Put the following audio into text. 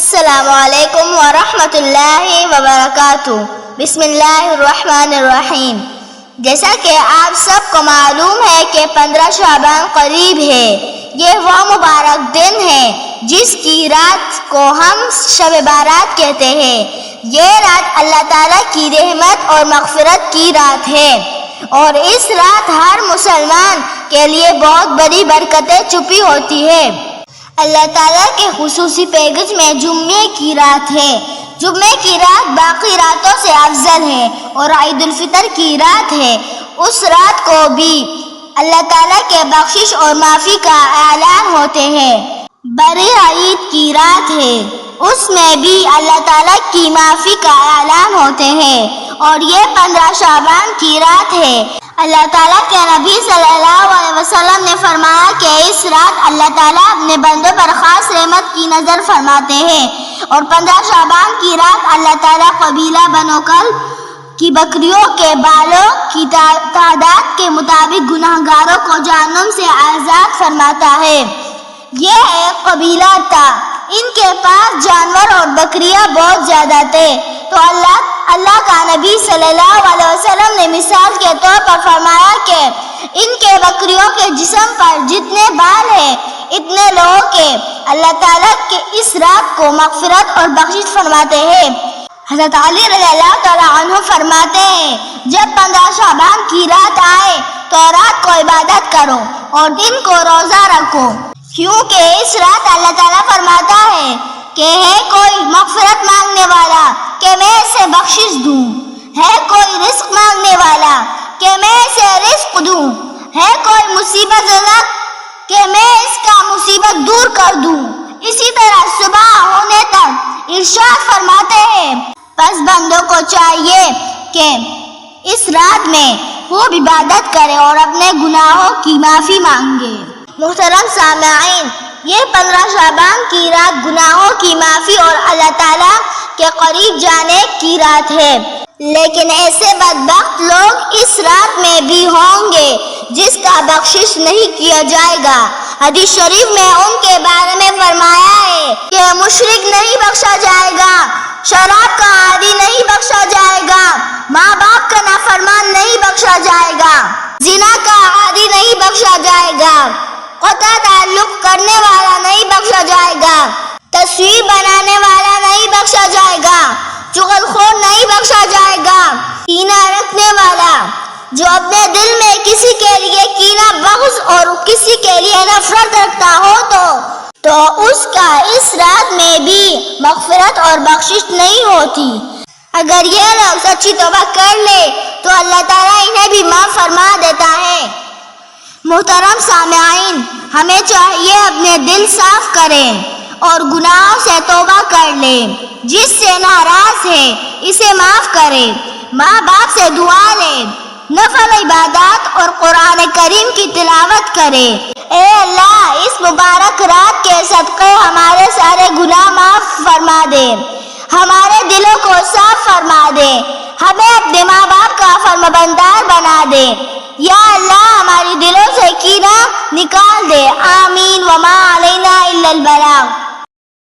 السلام علیکم ورحمۃ اللہ وبرکاتہ۔ بسم اللہ الرحمن الرحیم۔ جیسا کہ آپ سب کو معلوم ہے کہ 15 شعبان قریب ہے۔ یہ وہ مبارک دن ہے جس کی رات کو ہم شب بارات کہتے ہیں۔ یہ رات اللہ تعالیٰ کی رحمت اور مغفرت کی رات ہے، اور اس رات ہر مسلمان کے لیے بہت بڑی برکتیں چھپی ہوتی ہے۔ اللہ تعالیٰ کے خصوصی پیغام میں جمعے کی رات ہے۔ جمعے کی رات باقی راتوں سے افضل ہے اور عید الفطر کی رات ہے۔ اس رات کو بھی اللہ تعالیٰ کے بخشش اور معافی کا اعلان ہوتے ہیں۔ بڑی عید کی رات ہے، اس میں بھی اللہ تعالیٰ کی معافی کا اعلان ہوتے ہیں، اور یہ 15 شعبان کی رات ہے۔ اللہ تعالیٰ کے نبی صلی اللہ علیہ وسلم نے فرمایا کہ اس رات اللہ تعالیٰ اپنے بندوں پر خاص رحمت کی نظر فرماتے ہیں، اور 15 شعبان کی رات اللہ تعالیٰ قبیلہ بنو کلب کی بکریوں کے بالوں کی تعداد کے مطابق گناہگاروں کو جہنم سے آزاد فرماتا ہے۔ یہ ایک قبیلہ تھا، ان کے پاس جانور اور بکریاں بہت زیادہ تھے، تو اللہ کا نبی صلی اللہ علیہ وسلم نے مثال کے طور پر فرمایا کہ ان کے بکریوں کے جسم پر جتنے بال ہیں اتنے لوگوں کے اللہ تعالیٰ کے اس رات کو مغفرت اور بخشش فرماتے ہیں۔ حضرت علی رضی اللہ تعالیٰ عنہ فرماتے ہیں، جب 15 شعبان کی رات آئے تو رات کو عبادت کرو اور دن کو روزہ رکھو، کیونکہ اس رات اللہ تعالیٰ فرماتا ہے کہ ہے کوئی مغفرت مانگنے والا کہ میں اسے بخشش دوں، ہے کوئی رزق مانگنے والا کہ میں اسے رزق دوں، ہے کوئی مصیبت زدہ کہ میں اس کا مصیبت دور کر دوں۔ اسی طرح صبح ہونے تک ارشاد فرماتے ہیں، پس بندوں کو چاہیے کہ اس رات میں خوب عبادت کرے اور اپنے گناہوں کی معافی مانگے۔ محترم سامعین، یہ 15 شعبان کی رات گناہوں کی معافی اور اللہ تعالیٰ کے قریب جانے کی رات ہے، لیکن ایسے بدبخت لوگ اس رات میں بھی ہوں گے جس کا بخشش نہیں کیا جائے گا۔ حدیث شریف میں ان کے بارے میں فرمایا ہے کہ مشرک نہیں بخشا جائے گا، شراب کا عادی نہیں بخشا جائے گا، ماں باپ کا نافرمان نہیں بخشا جائے گا، زنا کا عادی نہیں بخشا جائے گا، قطع تعلق کرنے والا نہیں بخشا جائے گا، تصویر بنانے والا نہیں بخشا جائے گا، چغل خور نہیں بخشا جائے گا، کینہ رکھنے والا جو اپنے دل میں کسی کے لیے کینہ بغض اور کسی کے لیے نفرت رکھتا ہو تو اس کا اس رات میں بھی مغفرت اور بخشش نہیں ہوتی۔ اگر یہ لوگ سچی توبہ کر لے تو اللہ تعالیٰ انہیں بھی معاف فرما دیتا ہے۔ محترم سامعین، ہمیں چاہیے اپنے دل صاف کریں اور گناہوں سے توبہ کر لیں، جس سے ناراض ہے اسے معاف کریں، ماں باپ سے دعا لیں، نفل عبادات اور قرآن کریم کی تلاوت کریں۔ اے اللہ، اس مبارک رات کے صدقے ہمارے سارے گناہ معاف فرما دے، ہمارے دلوں کو صاف فرما دے، ہمیں اپنے ماں باپ کا فرمانبردار بنا دے۔ یا اللہ، ہماری دلوں سے کینہ نکال دے۔ آمین۔ وما علینا الا البلاغ۔